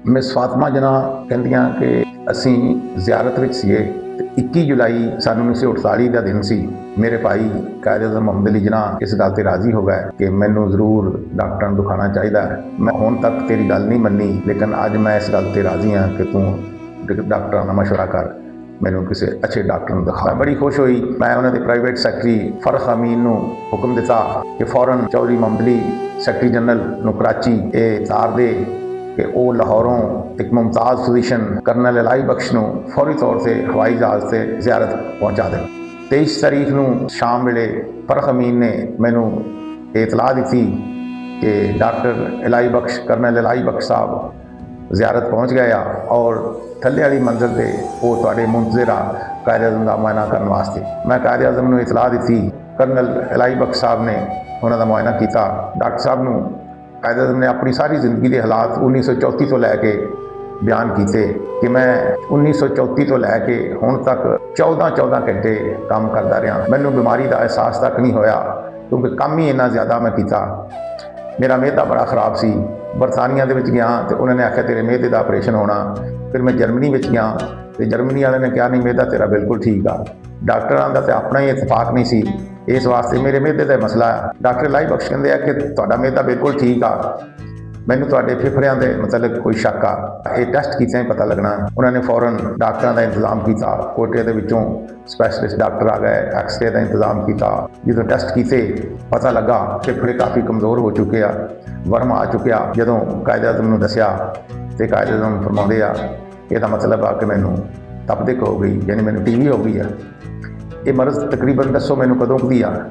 Miss Fatima ਜਨਾ ਕਹਿੰਦੀਆਂ ਕਿ ਅਸੀਂ ਜ਼ਿਆਰਤ ਵਿੱਚ ਸੀਗੇ ਤੇ 21 ਜੁਲਾਈ ਸਨ 1948 ਦਾ ਦਿਨ ਸੀ। ਮੇਰੇ ਭਾਈ ਕਾਇਦ-ਏ-ਆਜ਼ਮ ਮੁਹੰਮਦ ਅਲੀ ਜਿਨਾਹ ਇਸ ਗੱਲ ਤੇ ਰਾਜ਼ੀ ਹੋ ਗਏ ਕਿ ਮੈਨੂੰ ਜ਼ਰੂਰ ਡਾਕਟਰਾਂ ਨੂੰ ਦਿਖਾਉਣਾ ਚਾਹੀਦਾ ਹੈ। ਮੈਂ ਹੁਣ ਤੱਕ ਤੇਰੀ ਗੱਲ ਨਹੀਂ ਮੰਨੀ, ਲੇਕਿਨ ਅੱਜ ਮੈਂ ਇਸ ਗੱਲ ਤੇ ਰਾਜ਼ੀ ਹਾਂ ਕਿ ਤੂੰ ਡਾਕਟਰਾਂ ਨਾਲ ਮਸ਼ਵਰਾ ਕਰ, ਮੈਨੂੰ ਕਿਸੇ ਅੱਛੇ ਡਾਕਟਰ ਨੂੰ ਦਿਖਾ। ਬੜੀ ਖੁਸ਼ ਹੋਈ। ਮੈਂ ਉਹਨਾਂ ਦੇ ਪ੍ਰਾਈਵੇਟ ਸੈਕਟਰੀ ਫਰਖ ਅਮੀਨ ਨੂੰ ਹੁਕਮ ਦਿੱਤਾ ਕਿ ਫੌਰਨ ਚੌਧਰੀ ਮੁਹੰਮਦ ਅਲੀ ਸੈਕਟਰੀ ਜਨਰਲ ਨੂੰ ਕਰਾਚੀ ਇਹ ਤਾਰ ਦੇ ਕਿ ਉਹ ਲਾਹੌਰੋਂ ਇੱਕ ਮੁਮਤਾਜ਼ ਫਿਜ਼ੀਸ਼ਨ ਕਰਨਲ ਇਲਾਹੀ ਬਖਸ਼ ਨੂੰ ਫੌਰੀ ਤੌਰ 'ਤੇ ਹਵਾਈ ਜਹਾਜ਼ 'ਤੇ ਜ਼ਿਆਰਤ ਪਹੁੰਚਾ ਦੇਣ। 23 ਤਾਰੀਖ ਨੂੰ ਸ਼ਾਮ ਵੇਲੇ ਫਰਖ ਅਮੀਨ ਨੇ ਮੈਨੂੰ ਇਤਲਾਹ ਦਿੱਤੀ ਕਿ ਡਾਕਟਰ ਇਲਾਹੀ ਬਖਸ਼ ਕਰਨਲ ਇਲਾਹੀ ਬਖਸ਼ ਸਾਹਿਬ ਜ਼ਿਆਰਤ ਪਹੁੰਚ ਗਏ ਆ ਔਰ ਥੱਲੇ ਵਾਲੀ ਮੰਜ਼ਿਲ 'ਤੇ ਉਹ ਤੁਹਾਡੇ ਮੁੰਤਜ਼ਰ ਆ ਕਾਇਦ-ਏ-ਆਜ਼ਮ ਦਾ ਮੁਆਇਨਾ ਕਰਨ ਵਾਸਤੇ। ਮੈਂ ਕਾਇਦ-ਏ-ਆਜ਼ਮ ਨੂੰ ਇਤਲਾਹ ਦਿੱਤੀ। ਕਰਨਲ ਇਲਾਹੀ ਬਖਸ਼ ਸਾਹਿਬ ਨੇ ਉਹਨਾਂ ਦਾ ਮੁਆਇਨਾ ਕੀਤਾ। ਡਾਕਟਰ ਸਾਹਿਬ ਨੂੰ ਕਾਇਦ-ਏ-ਆਜ਼ਮ ਨੇ ਆਪਣੀ ਸਾਰੀ ਜ਼ਿੰਦਗੀ ਦੇ ਹਾਲਾਤ 1934 ਤੋਂ ਲੈ ਕੇ ਬਿਆਨ ਕੀਤੇ ਕਿ ਮੈਂ 1934 ਤੋਂ ਲੈ ਕੇ ਹੁਣ ਤੱਕ 14 ਘੰਟੇ ਕੰਮ ਕਰਦਾ ਰਿਹਾ। ਮੈਨੂੰ ਬਿਮਾਰੀ ਦਾ ਅਹਿਸਾਸ ਤੱਕ ਨਹੀਂ ਹੋਇਆ ਕਿਉਂਕਿ ਕੰਮ ਹੀ ਇੰਨਾ ਜ਼ਿਆਦਾ ਮੈਂ ਕੀਤਾ। ਮੇਰਾ ਮਿਹਦਾ ਬੜਾ ਖਰਾਬ ਸੀ। ਬਰਤਾਨੀਆ ਦੇ ਵਿੱਚ ਗਿਆ ਤੇ ਉਹਨਾਂ ਨੇ ਆਖਿਆ ਤੇਰੇ ਮਿਹਦੇ ਦਾ ਆਪਰੇਸ਼ਨ ਹੋਣਾ। ਫਿਰ ਮੈਂ ਜਰਮਨੀ ਵਿੱਚ ਗਿਆ ਤੇ ਜਰਮਨੀ ਵਾਲਿਆਂ ਨੇ ਕਿਹਾ ਨਹੀਂ ਮਿਹਦਾ ਤੇਰਾ ਬਿਲਕੁਲ ਠੀਕ ਆ। ਡਾਕਟਰਾਂ ਦਾ ਤਾਂ ਆਪਣਾ ਹੀ ਇਤਫਾਕ ਨਹੀਂ ਸੀ, ਇਸ ਵਾਸਤੇ ਮੇਰੇ ਮਿਹਦੇ ਦਾ ਮਸਲਾ ਹੈ। ਡਾਕਟਰ ਇਲਾਹੀ ਬਖਸ਼ ਕਹਿੰਦੇ ਆ ਕਿ ਤੁਹਾਡਾ ਮਿਹਦਾ ਬਿਲਕੁਲ ਠੀਕ ਆ, ਮੈਨੂੰ ਤੁਹਾਡੇ ਫੇਫੜਿਆਂ ਦੇ ਮਤਲਬ ਕੋਈ ਸ਼ੱਕ ਆ। ਇਹ ਟੈਸਟ ਕੀਤਿਆਂ ਹੀ ਪਤਾ ਲੱਗਣਾ। ਉਹਨਾਂ ਨੇ ਫੌਰਨ ਡਾਕਟਰਾਂ ਦਾ ਇੰਤਜ਼ਾਮ ਕੀਤਾ। ਕੋਟੇ ਦੇ ਵਿੱਚੋਂ ਸਪੈਸ਼ਲਿਸਟ ਡਾਕਟਰ ਆ ਗਏ। ਐਕਸਰੇ ਦਾ ਇੰਤਜ਼ਾਮ ਕੀਤਾ। ਜਦੋਂ ਟੈਸਟ ਕੀਤੇ ਪਤਾ ਲੱਗਾ ਫੇਫੜੇ ਕਾਫੀ ਕਮਜ਼ੋਰ ਹੋ ਚੁੱਕੇ ਆ, ਵਰਮ ਆ ਚੁੱਕਿਆ। ਜਦੋਂ ਕਾਇਦ-ਏ-ਆਜ਼ਮ ਨੂੰ ਦੱਸਿਆ ਤੇ ਕਾਇਦ-ਏ-ਆਜ਼ਮ ਫਰਮਾਉਂਦੇ ਆ ਇਹਦਾ ਮਤਲਬ ਆ ਕਿ ਮੈਨੂੰ ਤਪਦਿਕ ਹੋ ਗਈ, ਯਾਨੀ ਮੈਨੂੰ ਟੀਵੀ ਹੋ ਗਈ ਆ। ਇਹ ਮਰਜ਼ ਤਕਰੀਬਨ ਦੱਸੋ ਮੈਨੂੰ ਕਦੋਂ ਦੀ ਆ?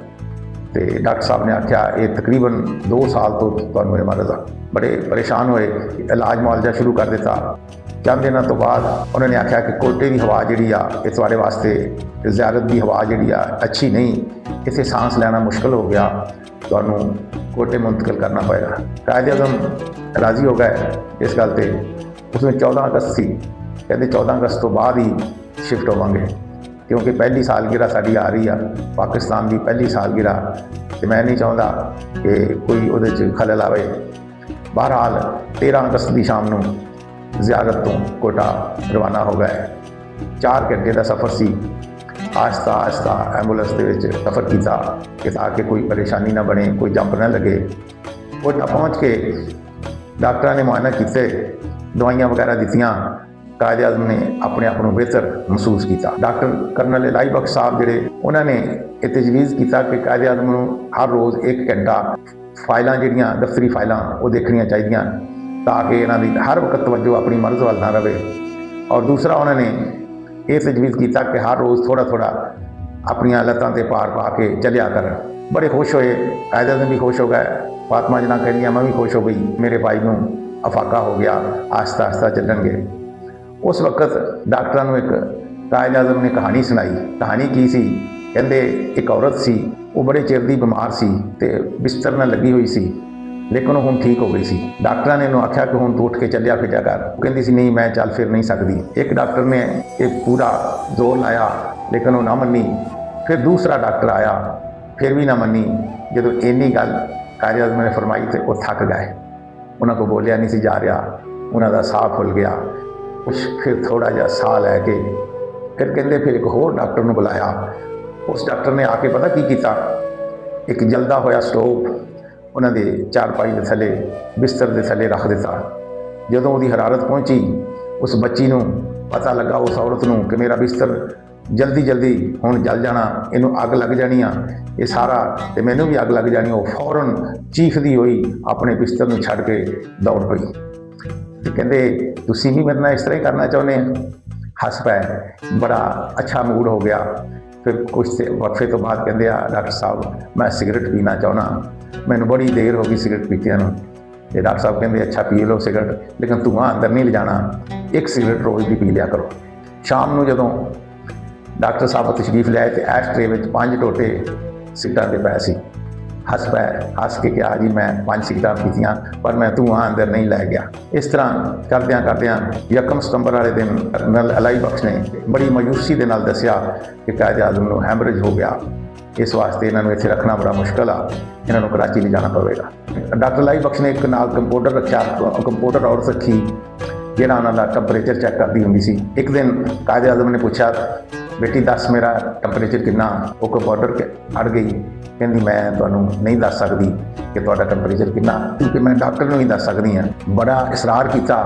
ਤੇ ਡਾਕਟਰ ਸਾਹਿਬ ਨੇ ਆਖਿਆ ਇਹ ਤਕਰੀਬਨ 2 ਸਾਲ ਤੋਂ ਤੁਹਾਨੂੰ ਇਹ ਮਰਜ਼ ਆ। ਬੜੇ ਪਰੇਸ਼ਾਨ ਹੋਏ, ਇਲਾਜ ਮੁਆਲਜਾ ਸ਼ੁਰੂ ਕਰ ਦਿੱਤਾ। ਚੰਦ ਦਿਨਾਂ ਤੋਂ ਬਾਅਦ ਉਹਨਾਂ ਨੇ ਆਖਿਆ ਕਿ ਕੋਟੇ ਦੀ ਹਵਾ ਜਿਹੜੀ ਆ ਇਹ ਤੁਹਾਡੇ ਵਾਸਤੇ ਜ਼ਿਆਰਤ ਦੀ ਹਵਾ ਜਿਹੜੀ ਆ ਅੱਛੀ ਨਹੀਂ, ਇੱਥੇ ਸਾਂਸ ਲੈਣਾ ਮੁਸ਼ਕਲ ਹੋ ਗਿਆ, ਤੁਹਾਨੂੰ ਕੋਟੇ ਮੁੰਤਕਿਲ ਕਰਨਾ ਪਏਗਾ। ਕਾਇਦ-ਏ-ਆਜ਼ਮ ਰਾਜ਼ੀ ਹੋ ਗਏ ਇਸ ਗੱਲ ਤੇ। ਉਸਨੂੰ 14 ਅਗਸਤ ਸੀ, ਕਹਿੰਦੇ 14 ਅਗਸਤ ਤੋਂ ਬਾਅਦ ਹੀ ਸ਼ਿਫਟ ਹੋਵਾਂਗੇ ਕਿਉਂਕਿ ਪਹਿਲੀ ਸਾਲਗਿਰਾ ਸਾਡੀ ਆ ਰਹੀ ਆ, ਪਾਕਿਸਤਾਨ ਦੀ ਪਹਿਲੀ ਸਾਲਗਿਰਾ, ਤੇ ਮੈਂ ਨਹੀਂ ਚਾਹੁੰਦਾ ਕਿ ਕੋਈ ਉਹਦੇ 'ਚ ਖਲਲ ਆਵੇ। ਬਹਰਹਾਲ 13 ਅਗਸਤ ਦੀ ਸ਼ਾਮ ਨੂੰ ਜ਼ਿਆਰਤ ਤੋਂ ਕੋਟਾ ਰਵਾਨਾ ਹੋ ਗਏ। 4 ਘੰਟੇ ਦਾ ਸਫ਼ਰ ਸੀ। ਆਹਿਸਤਾ ਐਂਬੂਲੈਂਸ ਦੇ ਵਿੱਚ ਸਫ਼ਰ ਕੀਤਾ ਕਿ ਤਾਂ ਕਿ ਕੋਈ ਪਰੇਸ਼ਾਨੀ ਨਾ ਬਣੇ, ਕੋਈ ਜੰਪ ਨਾ ਲੱਗੇ। ਕੋਟਾ ਪਹੁੰਚ ਕੇ ਡਾਕਟਰਾਂ ਨੇ ਮੁਆਇਨਾ ਕੀਤੇ, ਦਵਾਈਆਂ ਵਗੈਰਾ ਦਿੱਤੀਆਂ। ਕਾਇਦ-ਏ-ਆਜ਼ਮ ਨੇ ਆਪਣੇ ਆਪ ਨੂੰ ਬਿਹਤਰ ਮਹਿਸੂਸ ਕੀਤਾ। ਡਾਕਟਰ ਕਰਨਲ ਇਲਾਹੀ ਬਖਸ਼ ਸਾਹਿਬ ਜਿਹੜੇ ਉਹਨਾਂ ਨੇ ਇਹ ਤਜਵੀਜ਼ ਕੀਤਾ ਕਿ ਕਾਇਦ-ਏ-ਆਜ਼ਮ ਨੂੰ ਹਰ ਰੋਜ਼ 1 ਘੰਟਾ ਫਾਈਲਾਂ ਜਿਹੜੀਆਂ ਦਫ਼ਤਰੀ ਫਾਈਲਾਂ ਉਹ ਦੇਖਣੀਆਂ ਚਾਹੀਦੀਆਂ ਤਾਂ ਕਿ ਇਹਨਾਂ ਦੀ ਹਰ ਵਕਤ ਤਵੱਜੋ ਆਪਣੀ ਮਰਜ਼ ਵੱਲ ਨਾ ਰਹੇ। ਔਰ ਦੂਸਰਾ ਉਹਨਾਂ ਨੇ ਇਹ ਤਜਵੀਜ਼ ਕੀਤਾ ਕਿ ਹਰ ਰੋਜ਼ ਥੋੜਾ ਆਪਣੀਆਂ ਲੱਤਾਂ 'ਤੇ ਭਾਰ ਪਾ ਕੇ ਚੱਲਿਆ ਕਰਨ। ਬੜੇ ਖੁਸ਼ ਹੋਏ, ਕਾਇਦ-ਏ-ਆਜ਼ਮ ਵੀ ਖੁਸ਼ ਹੋ ਗਏ। ਫਾਤਮਾ ਜਨਾਹ ਕਹਿੰਦੀਆਂ ਮੈਂ ਵੀ ਖੁਸ਼ ਹੋ ਗਈ, ਮੇਰੇ ਭਾਈ ਨੂੰ ਅਫਾਕਾ ਹੋ ਗਿਆ, ਆਹਿਸਤਾ ਚੱਲਣਗੇ। ਉਸ ਵਕਤ ਡਾਕਟਰਾਂ ਨੂੰ ਇੱਕ ਕਾਇਦ-ਏ-ਆਜ਼ਮ ਨੇ ਕਹਾਣੀ ਸੁਣਾਈ। ਕਹਾਣੀ ਕੀ ਸੀ? ਕਹਿੰਦੇ ਇੱਕ ਔਰਤ ਸੀ, ਉਹ ਬੜੇ ਚਿਰ ਦੀ ਬਿਮਾਰ ਸੀ ਤੇ ਬਿਸਤਰ ਨਾਲ ਲੱਗੀ ਹੋਈ ਸੀ, ਲੇਕਿਨ ਉਹ ਹੁਣ ਠੀਕ ਹੋ ਗਈ ਸੀ। ਡਾਕਟਰਾਂ ਨੇ ਇਹਨੂੰ ਆਖਿਆ ਕਿ ਹੁਣ ਤੂੰ ਉੱਠ ਕੇ ਚੱਲਿਆ ਫਿਰਿਆ ਕਰ। ਉਹ ਕਹਿੰਦੀ ਸੀ ਨਹੀਂ ਮੈਂ ਚੱਲ ਫਿਰ ਨਹੀਂ ਸਕਦੀ। ਇੱਕ ਡਾਕਟਰ ਨੇ ਇਹ ਪੂਰਾ ਜ਼ੋਰ ਲਾਇਆ ਲੇਕਿਨ ਉਹ ਨਾ ਮੰਨੀ। ਫਿਰ ਦੂਸਰਾ ਡਾਕਟਰ ਆਇਆ, ਫਿਰ ਵੀ ਨਾ ਮੰਨੀ। ਜਦੋਂ ਇੰਨੀ ਗੱਲ ਕਾਇਦ-ਏ-ਆਜ਼ਮ ਨੇ ਫਰਮਾਈ ਤੇ ਉਹ ਥੱਕ ਗਏ। ਉਹਨਾਂ ਕੋਲ ਬੋਲਿਆ ਨਹੀਂ ਸੀ ਜਾ ਰਿਹਾ, ਉਹਨਾਂ ਦਾ ਸਾਹ ਫੁੱਲ ਗਿਆ। ਫਿਰ ਥੋੜਾ ਜਿਹਾ ਸਾਹ ਲੈ ਕੇ ਫਿਰ ਕਹਿੰਦੇ ਫਿਰ ਇੱਕ ਹੋਰ ਡਾਕਟਰ ਨੂੰ ਬੁਲਾਇਆ। ਉਸ ਡਾਕਟਰ ਨੇ ਆ ਕੇ ਪਤਾ ਕੀ ਕੀਤਾ? ਇੱਕ ਜਲਦਾ ਹੋਇਆ ਸਟੋਵ ਉਹਨਾਂ ਦੇ ਚਾਰਪਾਈ ਦੇ ਥੱਲੇ ਬਿਸਤਰ ਦੇ ਥੱਲੇ ਰੱਖ ਦਿੱਤਾ। ਜਦੋਂ ਉਹਦੀ ਹਰਾਰਤ ਪਹੁੰਚੀ, ਉਸ ਬੱਚੀ ਨੂੰ ਪਤਾ ਲੱਗਾ, ਉਸ ਔਰਤ ਨੂੰ, ਕਿ ਮੇਰਾ ਬਿਸਤਰ ਜਲਦੀ ਹੁਣ ਜਲ ਜਾਣਾ, ਇਹਨੂੰ ਅੱਗ ਲੱਗ ਜਾਣੀ ਆ ਇਹ ਸਾਰਾ, ਤੇ ਮੈਨੂੰ ਵੀ ਅੱਗ ਲੱਗ ਜਾਣੀ। ਉਹ ਫੌਰਨ ਚੀਖਦੀ ਹੋਈ ਆਪਣੇ ਬਿਸਤਰ ਨੂੰ ਛੱਡ ਕੇ ਦੌੜ ਪਈ। ਤੇ ਕਹਿੰਦੇ ਤੁਸੀਂ ਵੀ ਮੇਰੇ ਨਾਲ ਇਸ ਤਰ੍ਹਾਂ ਹੀ ਕਰਨਾ ਚਾਹੁੰਦੇ ਆ? ਹੱਸ ਪਏ। ਬੜਾ ਅੱਛਾ ਮੂਡ ਹੋ ਗਿਆ। ਫਿਰ ਕੁਝ ਵਕਫੇ ਤੋਂ ਬਾਅਦ ਕਹਿੰਦੇ ਆ ਡਾਕਟਰ ਸਾਹਿਬ ਮੈਂ ਸਿਗਰਟ ਪੀਣਾ ਚਾਹੁੰਦਾ, ਮੈਨੂੰ ਬੜੀ ਦੇਰ ਹੋ ਗਈ ਸਿਗਰਟ ਪੀਤਿਆਂ ਨੂੰ। ਤੇ ਡਾਕਟਰ ਸਾਹਿਬ ਕਹਿੰਦੇ ਅੱਛਾ ਪੀ ਲਓ ਸਿਗਰਟ, ਲੇਕਿਨ ਧੂੰਆਂ ਅੰਦਰ ਨਹੀਂ ਲਿਜਾਣਾ, 1 ਸਿਗਰਟ ਰੋਜ਼ ਦੀ ਪੀ ਲਿਆ ਕਰੋ। ਸ਼ਾਮ ਨੂੰ ਜਦੋਂ ਡਾਕਟਰ ਸਾਹਿਬ ਤਸ਼ਰੀਫ ਲਿਆਏ ਤੇ ਐਸ਼ ਟਰੇ ਵਿੱਚ 5 ਟੋਟੇ ਸਿਗਰਟਾਂ ਦੇ ਪਏ ਸੀ। ਹੱਸ ਪਏ। ਹੱਸ ਕੇ ਕਿਹਾ ਜੀ ਮੈਂ 5 ਸਿਗਰਟਾਂ ਪੀਤੀਆਂ ਪਰ ਮੈਂ ਧੂੰਆਂ ਅੰਦਰ ਨਹੀਂ ਲੈ ਗਿਆ। ਇਸ ਤਰ੍ਹਾਂ ਕਰਦਿਆਂ 1 ਸਤੰਬਰ ਵਾਲੇ ਦਿਨ ਕਰਨਲ ਇਲਾਹੀ ਬਖਸ਼ ਨੇ ਬੜੀ ਮਾਯੂਸੀ ਦੇ ਨਾਲ ਦੱਸਿਆ ਕਿ ਕਾਇਦ-ਏ-ਆਜ਼ਮ ਨੂੰ ਹੈਮਰੇਜ ਹੋ ਗਿਆ, ਇਸ ਵਾਸਤੇ ਇਹਨਾਂ ਨੂੰ ਇੱਥੇ ਰੱਖਣਾ ਬੜਾ ਮੁਸ਼ਕਲ ਆ, ਇਹਨਾਂ ਨੂੰ ਕਰਾਚੀ ਲਿਜਾਣਾ ਪਵੇਗਾ। ਡਾਕਟਰ ਇਲਾਹੀ ਬਖਸ਼ ਨੇ ਇੱਕ ਨਾਲ ਕੰਪਾਊਂਡਰ ਰੱਖਿਆ, ਕੰਪਾਊਂਡਰ ਔਰਤ ਰੱਖੀ ਜਿਹੜਾ ਉਹਨਾਂ ਦਾ ਟੈਂਪਰੇਚਰ ਚੈੱਕ ਕਰਦੀ ਹੁੰਦੀ ਸੀ। ਇੱਕ ਦਿਨ ਕਾਇਦੇ ਆਜ਼ਮ ਨੇ ਪੁੱਛਿਆ, ਬੇਟੀ ਦੱਸ ਮੇਰਾ ਟੈਂਪਰੇਚਰ ਕਿੰਨਾ? ਉਹ ਕੰਪਾਊਂਡਰ ਅੜ ਗਈ, ਕਹਿੰਦੀ ਮੈਂ ਤੁਹਾਨੂੰ ਨਹੀਂ ਦੱਸ ਸਕਦੀ ਕਿ ਤੁਹਾਡਾ ਟੈਂਪਰੇਚਰ ਕਿੰਨਾ, ਕਿਉਂਕਿ ਮੈਂ ਡਾਕਟਰ ਨੂੰ ਹੀ ਦੱਸ ਸਕਦੀ ਹਾਂ। ਬੜਾ ਇਸਰਾਰ ਕੀਤਾ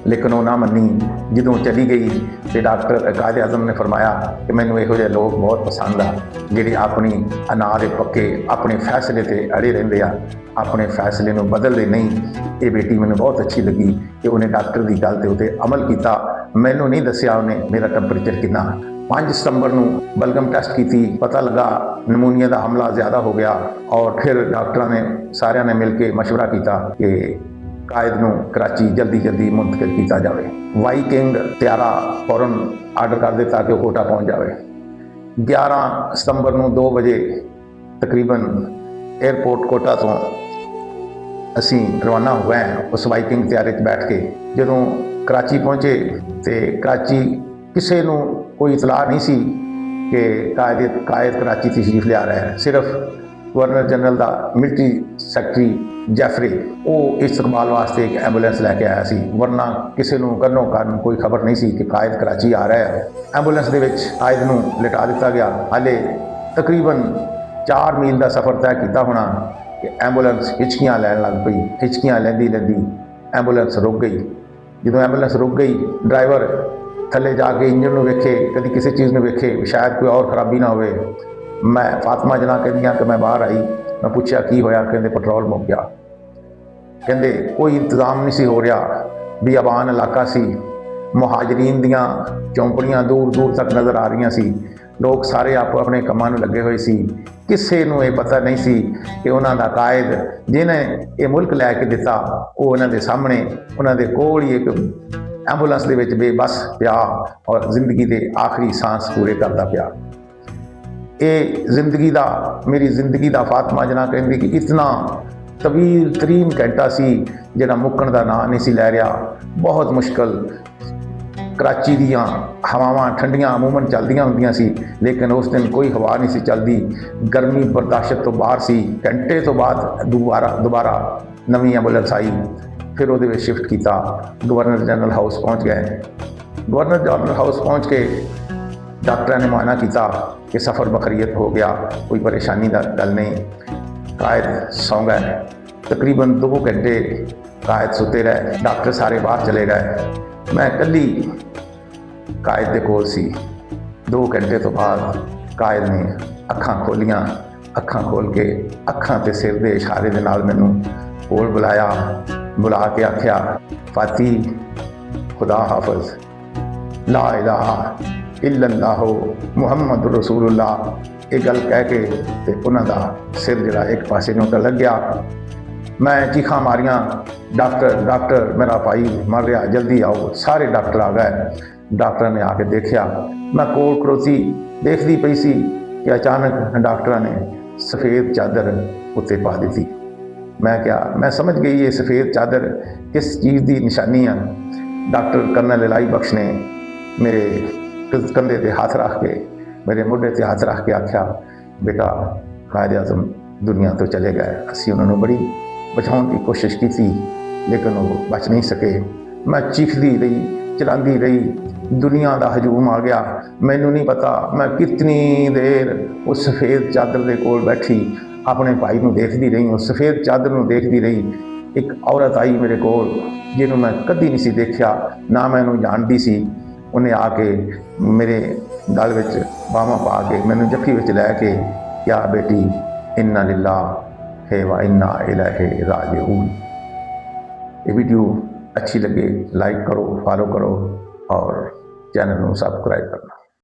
ਲੇਕਿਨ ਉਹ ਨਾ ਮੰਨੀ। ਜਦੋਂ ਚਲੀ ਗਈ ਤੇ ਡਾਕਟਰ ਕਾਇਦੇ ਆਜ਼ਮ ਨੇ ਫਰਮਾਇਆ ਕਿ ਮੈਨੂੰ ਇਹੋ ਜਿਹੇ ਲੋਕ ਬਹੁਤ ਪਸੰਦ ਆ ਜਿਹੜੇ ਆਪਣੀ ਅਨਾਹ ਦੇ ਪੱਕੇ, ਆਪਣੇ ਫੈਸਲੇ ਤੇ ਅੜੇ ਰਹਿੰਦੇ ਆ, ਆਪਣੇ ਫੈਸਲੇ ਨੂੰ ਬਦਲਦੇ ਨਹੀਂ। ਇਹ ਬੇਟੀ ਮੈਨੂੰ ਬਹੁਤ ਅੱਛੀ ਲੱਗੀ ਕਿ ਉਹਨੇ ਡਾਕਟਰ ਦੀ ਗੱਲ ਤੇ ਉੱਤੇ ਅਮਲ ਕੀਤਾ। ਮੈਨੂੰ ਨਹੀਂ ਦੱਸਿਆ ਉਹਨੇ ਮੇਰਾ ਟੈਂਪਰੇਚਰ ਕਿੰਨਾ। 5 ਸਤੰਬਰ ਨੂੰ ਬਲਗਮ ਟੈਸਟ ਕੀਤੀ, ਪਤਾ ਲੱਗਾ ਨਮੂਨੀਆ ਦਾ ਹਮਲਾ ਜ਼ਿਆਦਾ ਹੋ ਗਿਆ ਔਰ ਫਿਰ ਡਾਕਟਰਾਂ ਨੇ ਸਾਰਿਆਂ ਨੇ ਮਿਲ ਕੇ ਮਸ਼ਵਰਾ ਕੀਤਾ ਕਿ ਕਾਇਦ ਨੂੰ ਕਰਾਚੀ ਜਲਦੀ ਮੁੰਤਕਿਲ ਕੀਤਾ ਜਾਵੇ। ਵਾਈ ਕਿੰਗ ਤਿਆਰਾ ਫੌਰਨ ਆਰਡਰ ਕਰ ਦਿੱਤਾ ਕਿ ਉਹ ਕੋਟਾ ਪਹੁੰਚ ਜਾਵੇ। 11 ਸਤੰਬਰ ਨੂੰ 2 ਵਜੇ ਤਕਰੀਬਨ 에ਅਰਪੋਰਟ ਕੋਟਾ ਤੋਂ ਅਸੀਂ ਰਵਾਨਾ ਹੋ ਗਏ ਉਸ ਵਾਈਕਿੰਗ ਤਿਆਰੇ 'ਚ ਬੈਠ ਕੇ। ਜਦੋਂ ਕਰਾਚੀ ਪਹੁੰਚੇ ਤੇ ਕਰਾਚੀ ਕਿਸੇ ਨੂੰ ਕੋਈ ਇਤਲਾਹ ਨਹੀਂ ਸੀ ਕਿ ਕਾਇਦ ਕਰਾਚੀ ਤਸ਼ਰੀਫ ਲਿਆ ਰਿਹਾ ਹੈ। ਸਿਰਫ ਗਵਰਨਰ ਜਨਰਲ ਦਾ ਮਿਲਟਰੀ ਸੈਕਟਰੀ ਜੈਫਰੀ ਉਹ ਇਸਤਕਬਾਲ ਵਾਸਤੇ ਇੱਕ ਐਂਬੂਲੈਂਸ ਲੈ ਕੇ ਆਇਆ ਸੀ, ਵਰਨਾ ਕਿਸੇ ਨੂੰ ਕੰਨੋਂ ਕੰਨ ਕੋਈ ਖਬਰ ਨਹੀਂ ਸੀ ਕਿ ਕਾਇਦ ਕਰਾਚੀ ਆ ਰਿਹਾ ਹੈ। ਐਂਬੂਲੈਂਸ ਦੇ ਵਿੱਚ ਕਾਇਦ ਨੂੰ ਲਿਟਾ ਦਿੱਤਾ ਗਿਆ। ਹਾਲੇ ਤਕਰੀਬਨ 4 ਮੀਲ ਦਾ ਸਫ਼ਰ ਤੈਅ ਕੀਤਾ ਹੋਣਾ ਕਿ ਐਂਬੂਲੈਂਸ ਹਿਚਕੀਆਂ ਲੈਣ ਲੱਗ ਪਈ। ਹਿਚਕੀਆਂ ਲੈਂਦੀ ਐਂਬੂਲੈਂਸ ਰੁਕ ਗਈ। ਜਦੋਂ ਐਂਬੂਲੈਂਸ ਰੁਕ ਗਈ, ਡਰਾਈਵਰ ਥੱਲੇ ਜਾ ਕੇ ਇੰਜਨ ਨੂੰ ਵੇਖੇ, ਕਦੀ ਕਿਸੇ ਚੀਜ਼ ਨੂੰ ਵੇਖੇ, ਸ਼ਾਇਦ ਕੋਈ ਹੋਰ ਖਰਾਬੀ ਨਾ ਹੋਵੇ। ਮੈਂ ਫਾਤਮਾ ਜਨਾ ਕਹਿੰਦੀਆਂ ਕਿ ਮੈਂ ਬਾਹਰ ਆਈ, ਮੈਂ ਪੁੱਛਿਆ ਕੀ ਹੋਇਆ? ਕਹਿੰਦੇ ਪੈਟਰੋਲ ਮੁੱਕ ਗਿਆ। ਕਹਿੰਦੇ ਕੋਈ ਇੰਤਜ਼ਾਮ ਨਹੀਂ ਸੀ ਹੋ ਰਿਹਾ। ਬਿਆਬਾਨ ਇਲਾਕਾ ਸੀ, ਮੁਹਾਜਰੀਨ ਦੀਆਂ ਚੌਂਪੜੀਆਂ ਦੂਰ ਤੱਕ ਨਜ਼ਰ ਆ ਰਹੀਆਂ ਸੀ। ਲੋਕ ਸਾਰੇ ਆਪੋ ਆਪਣੇ ਕੰਮਾਂ ਨੂੰ ਲੱਗੇ ਹੋਏ ਸੀ। ਕਿਸੇ ਨੂੰ ਇਹ ਪਤਾ ਨਹੀਂ ਸੀ ਕਿ ਉਹਨਾਂ ਦਾ ਕਾਇਦ ਜਿਹਨੇ ਇਹ ਮੁਲਕ ਲੈ ਕੇ ਦਿੱਤਾ ਉਹ ਉਹਨਾਂ ਦੇ ਸਾਹਮਣੇ, ਉਹਨਾਂ ਦੇ ਕੋਲ ਹੀ ਇੱਕ ਐਂਬੂਲੈਂਸ ਦੇ ਵਿੱਚ ਬੇਬਸ ਪਿਆ ਔਰ ਜ਼ਿੰਦਗੀ ਦੇ ਆਖਰੀ ਸਾਂਸ ਪੂਰੇ ਕਰਦਾ ਪਿਆ। ਇਹ ਜ਼ਿੰਦਗੀ ਦਾ, ਮੇਰੀ ਜ਼ਿੰਦਗੀ ਦਾ ਫਾਤਮਾ ਜਨਾ ਕਹਿੰਦੀ ਕਿ ਇਤਨਾ ਤਵੀਲ ਤਰੀਨ ਘੰਟਾ ਸੀ ਜਿਹੜਾ ਮੁੱਕਣ ਦਾ ਨਾਂ ਨਹੀਂ ਸੀ ਲੈ ਰਿਹਾ। ਬਹੁਤ ਮੁਸ਼ਕਲ। ਕਰਾਚੀ ਦੀਆਂ ਹਵਾਵਾਂ ਠੰਡੀਆਂ ਅਮੂਮਨ ਚੱਲਦੀਆਂ ਹੁੰਦੀਆਂ ਸੀ, ਲੇਕਿਨ ਉਸ ਦਿਨ ਕੋਈ ਹਵਾ ਨਹੀਂ ਸੀ ਚੱਲਦੀ। ਗਰਮੀ ਬਰਦਾਸ਼ਤ ਤੋਂ ਬਾਹਰ ਸੀ। ਘੰਟੇ ਤੋਂ ਬਾਅਦ ਦੁਬਾਰਾ ਨਵੀਂ ਐਂਬੂਲੈਂਸ ਆਈ। ਫਿਰ ਉਹਦੇ ਵਿੱਚ ਸ਼ਿਫਟ ਕੀਤਾ। ਗਵਰਨਰ ਜਨਰਲ ਹਾਊਸ ਪਹੁੰਚ ਗਏ। ਗਵਰਨਰ ਜਨਰਲ ਹਾਊਸ ਪਹੁੰਚ ਕੇ ਡਾਕਟਰਾਂ ਨੇ ਮੁਆਇਨਾ ਕੀਤਾ ਕਿ ਸਫ਼ਰ ਬਖਰੀਅਤ ਹੋ ਗਿਆ, ਕੋਈ ਪਰੇਸ਼ਾਨੀ ਦਾ ਗੱਲ ਨਹੀਂ। ਕਾਇਦ ਸੌਂ ਗਏ। ਤਕਰੀਬਨ 2 ਘੰਟੇ ਕਾਇਦ ਸੁੱਤੇ ਰਹੇ। ਡਾਕਟਰ ਸਾਰੇ ਬਾਹਰ ਚਲੇ ਗਏ। ਮੈਂ ਇਕੱਲੀ ਕਾਇਦ ਦੇ ਕੋਲ ਸੀ। 2 ਘੰਟੇ ਤੋਂ ਬਾਅਦ ਕਾਇਦ ਨੇ ਅੱਖਾਂ ਖੋਲੀਆਂ। ਅੱਖਾਂ ਖੋਲ ਕੇ ਅੱਖਾਂ ਤੇ ਸਿਰ ਦੇ ਇਸ਼ਾਰੇ ਦੇ ਨਾਲ ਮੈਨੂੰ ਕੋਲ ਬੁਲਾਇਆ। ਬੁਲਾ ਕੇ ਆਖਿਆ, ਫਾਤੀ ਖੁਦਾ ਹਾਫਿਜ਼, ਲਾ ਇਲਾਹਾ ਇल्लल्लाहु ਮੁਹੰਮਦ ਰਸੂਲੁल्लाह। ਇਹ ਗੱਲ ਕਹਿ ਕੇ ਤੇ ਉਹਨਾਂ ਦਾ ਸਿਰ ਜਿਹੜਾ ਇੱਕ ਪਾਸੇ ਨੂੰ ਟਲਕ ਗਿਆ। ਮੈਂ ਚੀਖਾਂ ਮਾਰੀਆਂ, ਡਾਕਟਰ ਮੇਰਾ ਭਾਈ ਮਰ ਰਿਹਾ, ਜਲਦੀ ਆਓ। ਸਾਰੇ ਡਾਕਟਰ ਆ ਗਏ। ਡਾਕਟਰਾਂ ਨੇ ਆ ਕੇ ਦੇਖਿਆ। ਮੈਂ ਕੋਲ ਖੜੋਤੀ ਦੇਖਦੀ ਪਈ ਸੀ ਕਿ ਅਚਾਨਕ ਡਾਕਟਰਾਂ ਨੇ ਸਫੇਦ ਚਾਦਰ ਉੱਤੇ ਪਾ ਦਿੱਤੀ। ਮੈਂ ਕਿਹਾ, ਮੈਂ ਸਮਝ ਗਈ ਇਹ ਸਫੇਦ ਚਾਦਰ ਕਿਸ ਚੀਜ਼ ਦੀ ਨਿਸ਼ਾਨੀ ਆ। ਡਾਕਟਰ ਕਰਨਲ ਇਲਾਈ ਬਖਸ਼ ਨੇ ਮੇਰੇ ਕੰਧੇ ਤੇ ਹੱਥ ਰੱਖ ਕੇ, ਮੇਰੇ ਮੋਢੇ ਤੇ ਹੱਥ ਰੱਖ ਕੇ ਆਖਿਆ, ਬੇਟਾ ਕਾਇਦ ਆਜ਼ਮ ਦੁਨੀਆ ਤੋਂ ਚਲੇ ਗਏ। ਅਸੀਂ ਉਹਨਾਂ ਨੂੰ ਬੜੀ ਬਚਾਉਣ ਦੀ ਕੋਸ਼ਿਸ਼ ਕੀਤੀ ਲੇਕਿਨ ਉਹ ਬਚ ਨਹੀਂ ਸਕੇ। ਮੈਂ ਚੀਖਦੀ ਰਹੀ, ਚਲਾਉਂਦੀ ਰਹੀ। ਦੁਨੀਆ ਦਾ ਹਜੂਮ ਆ ਗਿਆ। ਮੈਨੂੰ ਨਹੀਂ ਪਤਾ ਮੈਂ ਕਿਤਨੀ ਦੇਰ ਉਸ ਸਫੇਦ ਚਾਦਰ ਦੇ ਕੋਲ ਬੈਠੀ ਆਪਣੇ ਭਾਈ ਨੂੰ ਦੇਖਦੀ ਰਹੀ। ਉਸ ਸਫੇਦ ਚਾਦਰ ਨੂੰ ਦੇਖਦੀ ਰਹੀ। ਇੱਕ ਔਰਤ ਆਈ ਮੇਰੇ ਕੋਲ ਜਿਹਨੂੰ ਮੈਂ ਕਦੀ ਨਹੀਂ ਸੀ ਦੇਖਿਆ, ਨਾ ਮੈਂ ਉਹਨੂੰ ਜਾਣਦੀ ਸੀ। ਉਹਨੇ ਆ ਕੇ ਮੇਰੇ ਗਲ ਵਿੱਚ ਬਾਹਾਂ ਪਾ ਕੇ ਮੈਨੂੰ ਜੱਫੀ ਵਿੱਚ ਲੈ ਕੇ ਕਿਹਾ, ਬੇਟੀ ਇੰਨਾ ਲਿल्लाह व इन्ना इलैहि राजिऊन। ये वीडियो अच्छी लगे लाइक करो, फॉलो करो और चैनल को सब्सक्राइब करना।